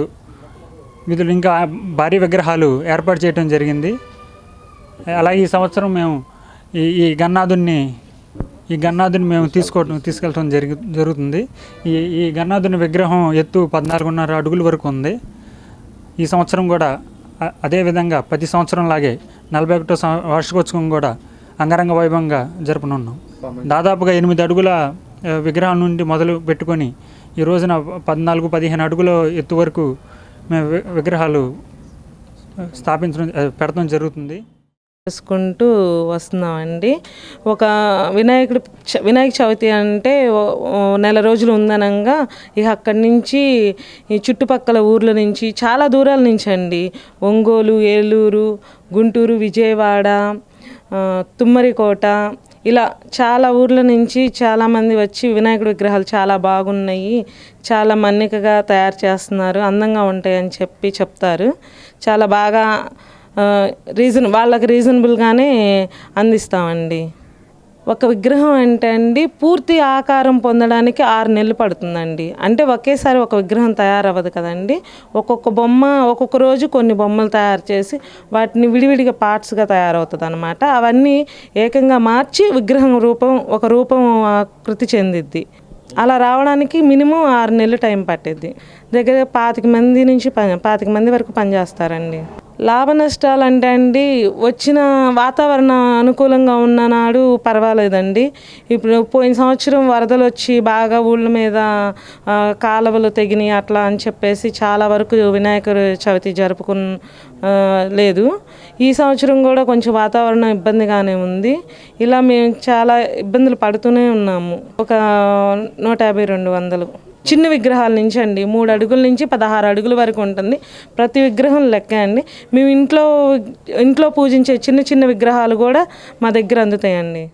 వీధులు ఇంకా భారీ విగ్రహాలు ఏర్పాటు చేయడం జరిగింది. అలాగే ఈ సంవత్సరం మేము ఈ గన్నాథుని మేము తీసుకెళ్ళడం జరుగుతుంది. ఈ గన్నాథుని విగ్రహం ఎత్తు 14.5 అడుగుల వరకు ఉంది. ఈ సంవత్సరం కూడా అదేవిధంగా ప్రతి సంవత్సరం లాగే 41వ వార్షికోత్సవం కూడా అంగరంగ వైభవంగా జరుపునున్నాం. దాదాపుగా 8 అడుగుల విగ్రహం నుండి మొదలు పెట్టుకొని ఈ రోజున 14-15 అడుగుల ఎత్తు వరకు మేము విగ్రహాలు పెడతాం జరుగుతుంది. చేసుకుంటూ వస్తున్నామండి. ఒక వినాయక చవితి అంటే నెల రోజులు ఉందనంగా ఇక అక్కడి నుంచి ఈ చుట్టుపక్కల ఊర్ల నుంచి చాలా దూరాల నుంచి అండి, ఒంగోలు, ఏలూరు, గుంటూరు, విజయవాడ, తుమ్మరికోట, ఇలా చాలా ఊర్ల నుంచి చాలామంది వచ్చి వినాయకుడి విగ్రహాలు చాలా బాగున్నాయి, చాలా మన్నికగా తయారు చేస్తున్నారు, అందంగా ఉంటాయని చెప్తారు. చాలా బాగా వాళ్ళకి రీజనబుల్గానే అందిస్తామండి. ఒక విగ్రహం అంటే అండి పూర్తి ఆకారం పొందడానికి 6 నెలలు పడుతుందండి. అంటే ఒకేసారి ఒక విగ్రహం తయారవ్వదు కదండి. ఒక్కొక్క బొమ్మ ఒక్కొక్క రోజు కొన్ని బొమ్మలు తయారు చేసి వాటిని విడివిడిగా పార్ట్స్గా తయారవుతుంది అన్నమాట. అవన్నీ ఏకంగా మార్చి విగ్రహం ఒక రూపం కృతి చెందిద్ది. అలా రావడానికి మినిమం 6 నెలలు టైం పట్టిద్ది. దగ్గర 25 మంది వరకు పనిచేస్తారండి. లాభ నష్టాలు అంటే అండి, వచ్చిన వాతావరణం అనుకూలంగా ఉన్న నాడు పర్వాలేదండి. ఇప్పుడు పోయిన సంవత్సరం వరదలు వచ్చి బాగా ఊళ్ళ మీద కాలువలు తెగినాయి అట్లా అని చెప్పేసి చాలా వరకు వినాయకుడి చవితి లేదు. ఈ సంవత్సరం కూడా కొంచెం వాతావరణం ఇబ్బందిగానే ఉంది. ఇలా మేము చాలా ఇబ్బందులు పడుతూనే ఉన్నాము. ఒక 150-200 చిన్న విగ్రహాల నుంచి అండి 3 అడుగుల నుంచి 16 అడుగుల వరకు ఉంటుంది. ప్రతి విగ్రహం లెక్క అండి. మేము ఇంట్లో పూజించే చిన్న విగ్రహాలు కూడా మా దగ్గర అందుతాయండి.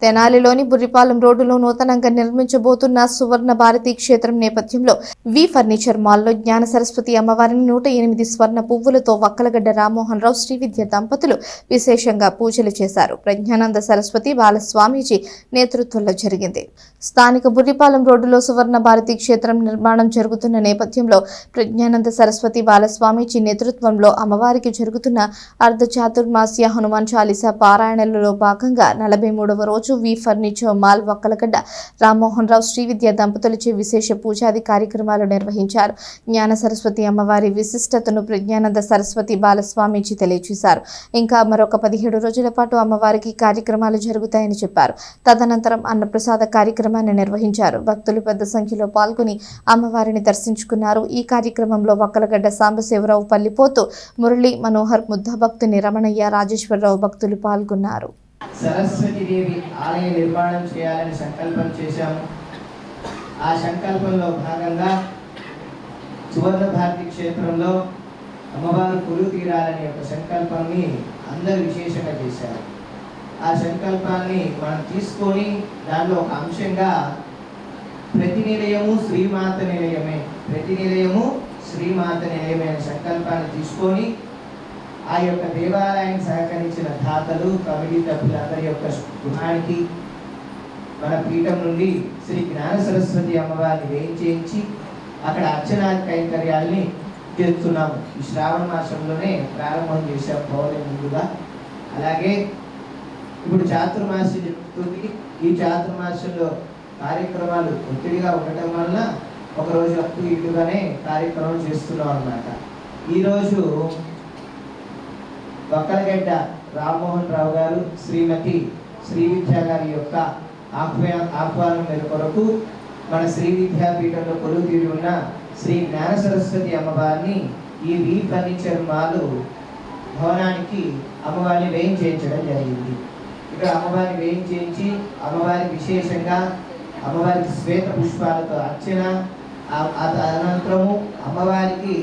తెనాలిలోని బుర్రిపాలెం రోడ్డులో నూతనంగా నిర్మించబోతున్న సువర్ణ భారతి క్షేత్రం నేపథ్యంలో వి ఫర్నిచర్ మాల్లో జ్ఞాన సరస్వతి అమ్మవారిని 108 స్వర్ణ పువ్వులతో వక్కలగడ్డ రామ్మోహన్ రావు శ్రీవిద్య దంపతులు విశేషంగా పూజలు చేశారు. ప్రజ్ఞానంద సరస్వతి బాలస్వామీజీ నేతృత్వంలో జరిగింది. స్థానిక బుర్రిపాలెం రోడ్డులో సువర్ణ భారతి క్షేత్రం నిర్మాణం జరుగుతున్న నేపథ్యంలో ప్రజ్ఞానంద సరస్వతి బాలస్వామీజీ నేతృత్వంలో అమ్మవారికి జరుగుతున్న అర్ధ చాతుర్మాస్య హనుమాన్ చాలీసా పారాయణలలో భాగంగా 43వ రోజు V furniture mall Vakkalagadda Rammohan Rao Srividya దంపతులచే విశేష పూజాది కార్యక్రమాలు నిర్వహించారు. జ్ఞాన సరస్వతి అమ్మవారి విశిష్టతను ప్రజ్ఞానంద సరస్వతి బాలస్వామీజీ తెలియజేశారు. ఇంకా మరొక 17 రోజుల పాటు అమ్మవారికి కార్యక్రమాలు జరుగుతాయని చెప్పారు. తదనంతరం అన్నప్రసాద కార్యక్రమాన్ని నిర్వహించారు. భక్తులు పెద్ద సంఖ్యలో పాల్గొని అమ్మవారిని దర్శించుకున్నారు. ఈ కార్యక్రమంలో వక్కలగడ్డ సాంబశివరావు, పల్లిపోతు, మురళి మనోహర్, ముద్దభక్తుని రమణయ్య, రాజేశ్వరరావు భక్తులు పాల్గొన్నారు. సరస్వతీదేవి ఆలయ నిర్మాణం చేయాలని సంకల్పం చేశాము. ఆ సంకల్పంలో భాగంగా సువర్ణ భారతి క్షేత్రంలో అమ్మవారు కొలువు తీరాలనే ఒక సంకల్పాన్ని అందరూ విశేషంగా చేశారు. ఆ సంకల్పాన్ని మనం తీసుకొని దానిలో ఒక అంశంగా ప్రతి నిలయము శ్రీమాత నిలయమే, ప్రతి నిలయము శ్రీమాత నిలయమే అనే సంకల్పాన్ని తీసుకొని ఆ యొక్క దేవాలయానికి సహకరించిన దాతలు, కమిటీ సభ్యులందరి యొక్క గృహానికి మన పీఠం నుండి శ్రీ జ్ఞాన సరస్వతి అమ్మవారిని వేయించేయించి అక్కడ అర్చనా కైంకర్యాలని చేస్తున్నాము. ఈ శ్రావణ మాసంలోనే ప్రారంభం చేశాం పౌర్ణమి ముందుగా. అలాగే ఇప్పుడు చాతుర్మాస్యం జరుగుతుంది. ఈ చాతుర్మాసంలో కార్యక్రమాలు ఒత్తిడిగా ఉండటం వలన ఒకరోజు అటు ఇటుగానే కార్యక్రమం చేస్తున్నాం అన్నమాట. ఈరోజు వక్కలగడ్డ రామ్మోహన్ రావు గారు, శ్రీమతి శ్రీవిద్య గారి యొక్క ఆహ్వానం మేర కొరకు మన శ్రీ విద్యాపీఠంలో కొలువు తీరి ఉన్న శ్రీ జ్ఞాన సరస్వతి అమ్మవారిని ఈ వి ఫర్నిచర్ మాల్ భవనానికి అమ్మవారిని వేయించేయించడం జరిగింది. ఇక్కడ అమ్మవారిని వేయించేయించి అమ్మవారికి విశేషంగా అమ్మవారికి శ్వేత పుష్పాలతో అర్చన, అనంతరము అమ్మవారికి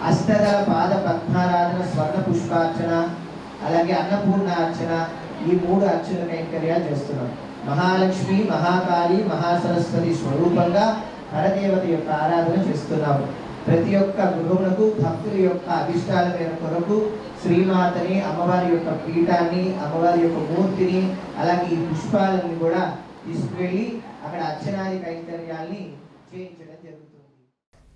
అష్టదళ పాద పద్మారాధన, స్వర్ణ పుష్పార్చన, అలాగే అన్నపూర్ణ అర్చన, ఈ 3 అర్చన కైంకర్యాలు చేస్తున్నాం. మహాలక్ష్మి, మహాకాళి, మహాసరస్వతి స్వరూపంగా పరదేవత యొక్క ఆరాధన చేస్తున్నాము. ప్రతి ఒక్క గృహమునకు భక్తుల యొక్క అభిష్టాల మేర కొరకు శ్రీమాతని, అమ్మవారి యొక్క పీఠాన్ని, అమ్మవారి యొక్క మూర్తిని, అలాగే ఈ పుష్పాలని కూడా తీసుకువెళ్ళి అక్కడ అర్చనాది కైంకర్యాల్ని చేయించడం జరుగుతుంది.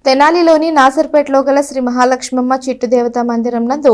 తెనాలిలోని నాసర్పేటలో గల శ్రీ మహాలక్ష్మమ్మ చిట్టు దేవతా మందిరం నందు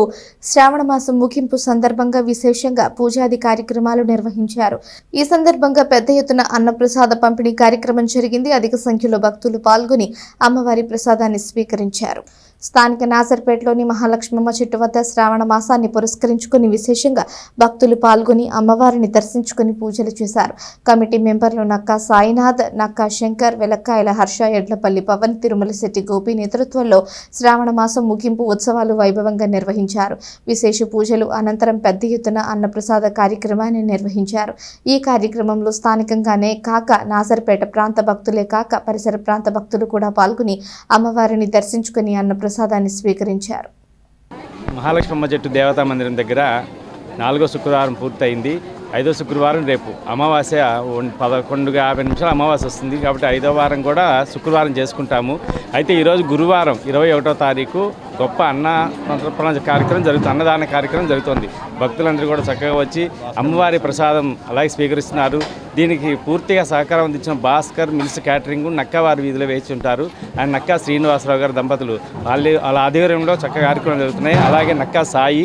శ్రావణ మాసం ముగింపు సందర్భంగా విశేషంగా పూజాది కార్యక్రమాలు నిర్వహించారు. ఈ సందర్భంగా పెద్ద ఎత్తున అన్నప్రసాద పంపిణీ కార్యక్రమం జరిగింది. అధిక సంఖ్యలో భక్తులు పాల్గొని అమ్మవారి ప్రసాదాన్ని స్వీకరించారు. స్థానిక నాసర్పేటలోని మహాలక్ష్మమ్మ చెట్టు వద్ద శ్రావణ మాసాన్ని పురస్కరించుకుని విశేషంగా భక్తులు పాల్గొని అమ్మవారిని దర్శించుకుని పూజలు చేశారు. కమిటీ మెంబర్లు నక్కా సాయినాథ్, నక్కా శంకర్, వెలక్కాయల హర్ష, ఎడ్లపల్లి పవన్, తిరుమల శెట్టి గోపి నేతృత్వంలో శ్రావణ మాసం ముగింపు ఉత్సవాలు వైభవంగా నిర్వహించారు. విశేష పూజలు అనంతరం పెద్ద ఎత్తున అన్నప్రసాద కార్యక్రమాన్ని నిర్వహించారు. ఈ కార్యక్రమంలో స్థానికంగానే కాక నాసర్పేట ప్రాంత భక్తులే కాక పరిసర ప్రాంత భక్తులు కూడా పాల్గొని అమ్మవారిని దర్శించుకుని అన్నప్రసాదాన్ని స్వీకరించారు. మహాలక్ష్మమ్మ చెట్టు దేవతా మందిరం దగ్గర 4వ శుక్రవారం పూర్తయింది. 5వ శుక్రవారం రేపు అమావాస్య 11:50 అమావాస్య వస్తుంది కాబట్టి 5వ వారం కూడా శుక్రవారం చేసుకుంటాము. అయితే ఈరోజు గురువారం 21వ తారీఖు గొప్ప కార్యక్రమం జరుగుతుంది, అన్నదాన కార్యక్రమం జరుగుతుంది. భక్తులందరూ కూడా చక్కగా వచ్చి అమ్మవారి ప్రసాదం అలాగే స్వీకరిస్తున్నారు. దీనికి పూర్తిగా సహకారం అందించిన భాస్కర్ మిల్స్ క్యాటరింగ్ నక్కవారి వీధిలో వేచి ఉంటారు. ఆయన నక్కా శ్రీనివాసరావు గారు దంపతులు వాళ్ళ ఆధ్వర్యంలో చక్కగా కార్యక్రమం జరుగుతున్నాయి. అలాగే నక్కా సాయి,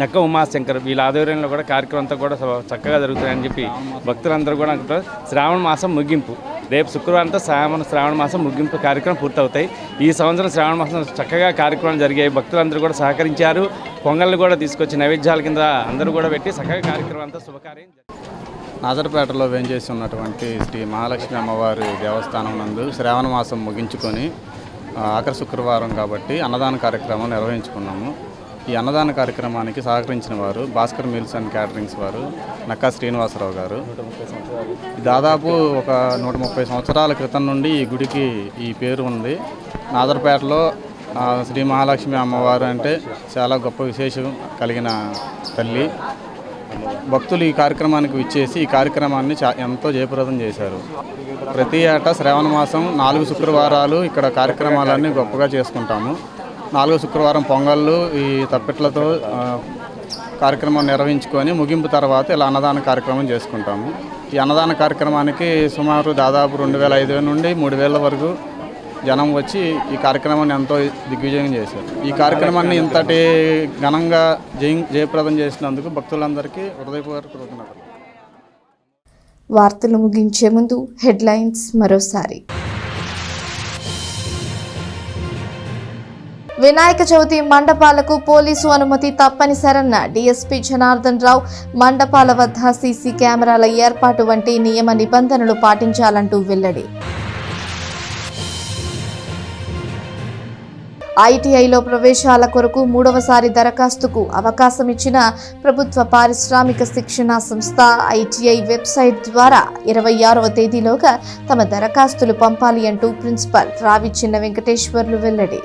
నక్క ఉమాశంకర్ వీళ్ళ ఆధ్వర్యంలో కూడా కార్యక్రమం అంతా కూడా చక్కగా జరుగుతాయని చెప్పి భక్తులందరూ కూడా అనుకుంటారు. శ్రావణ మాసం ముగింపు రేపు శుక్రవారంతో శ్రావణ మాసం ముగింపు కార్యక్రమం పూర్తవుతాయి. ఈ సంవత్సరం శ్రావణ మాసం చక్కగా కార్యక్రమాలు జరిగాయి. భక్తులందరూ కూడా సహకరించారు. పొంగళ్ళు కూడా తీసుకొచ్చి నైవేద్యాల కింద అందరూ కూడా పెట్టి చక్కగా కార్యక్రమం అంతా శుభకార్యం. నాజర్పేటలో వేంచేసి ఉన్నటువంటి శ్రీ మహాలక్ష్మి అమ్మవారి దేవస్థానం నందు శ్రావణ మాసం ముగించుకొని ఆఖరి శుక్రవారం కాబట్టి అన్నదాన కార్యక్రమం నిర్వహించుకున్నాము. ఈ అన్నదాన కార్యక్రమానికి సహకరించిన వారు భాస్కర్ మిల్స్ అండ్ క్యాటరింగ్స్ వారు నక్కా శ్రీనివాసరావు గారు. దాదాపు ఒక 130 సంవత్సరాల క్రితం నుండి ఈ గుడికి ఈ పేరు ఉంది. నాజర్పేటలో శ్రీ మహాలక్ష్మి అమ్మవారు అంటే చాలా గొప్ప విశేషం కలిగిన తల్లి. భక్తులు ఈ కార్యక్రమానికి విచ్చేసి ఈ కార్యక్రమాన్ని ఎంతో జయప్రదం చేశారు. ప్రతి ఏటా శ్రావణ మాసం 4 శుక్రవారాలు ఇక్కడ కార్యక్రమాలన్నీ గొప్పగా చేసుకుంటాము. 4వ శుక్రవారం పొంగళ్ళు ఈ తప్పెట్లతో కార్యక్రమం నిర్వహించుకొని ముగింపు తర్వాత ఇలా అన్నదాన కార్యక్రమం చేసుకుంటాము. ఈ అన్నదాన కార్యక్రమానికి సుమారు దాదాపు 2500 నుండి 3000 వరకు జనం వచ్చి ఈ కార్యక్రమాన్ని ఎంతో దిగ్విజయం చేశారు. ఈ కార్యక్రమాన్ని ఇంతటి ఘనంగా జయప్రదం చేసినందుకు భక్తులందరికీ హృదయపూర్వక కృతజ్ఞతలు. వార్తలు ముగించే ముందు హెడ్లైన్స్ మరోసారి. వినాయక చవితి మండపాలకు పోలీసు అనుమతి తప్పనిసరన్న డీఎస్పీ జనార్దన్ రావు. మండపాల వద్ద సీసీ కెమెరాల ఏర్పాటు వంటి నియమ నిబంధనలు పాటించాలంటూ వెల్లడి. ఐటీఐలో ప్రవేశాల కొరకు 3వసారి దరఖాస్తుకు అవకాశం ఇచ్చిన ప్రభుత్వ పారిశ్రామిక శిక్షణా సంస్థ ఐటీఐ వెబ్సైట్ ద్వారా 26వ తేదీలోగా తమ దరఖాస్తులు పంపాలి అంటూ ప్రిన్సిపల్ రావి చిన్న వెంకటేశ్వర్లు వెల్లడి.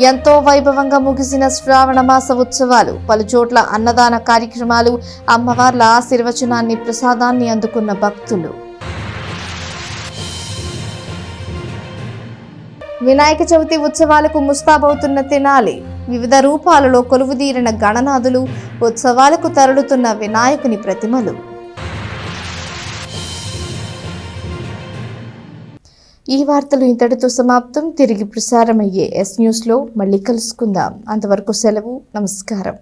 ఎంతో వైభవంగా ముగిసిన శ్రావణ మాస ఉత్సవాలు, పలుచోట్ల అన్నదాన కార్యక్రమాలు, అమ్మవార్ల ఆశీర్వచనాన్ని ప్రసాదాన్ని అందుకున్న భక్తులు. వినాయక చవితి ఉత్సవాలకు ముస్తాబవుతున్న తెనాలి. వివిధ రూపాలలో కొలువుదీరిన గణనాథులు, ఉత్సవాలకు తరలుతున్న వినాయకుని ప్రతిమలు. ఈ వార్తలు ఇంతటితో సమాప్తం. తిరిగి ప్రసారమయ్యే ఎస్ న్యూస్లో మళ్ళీ కలుసుకుందాం. అంతవరకు సెలవు. నమస్కారం.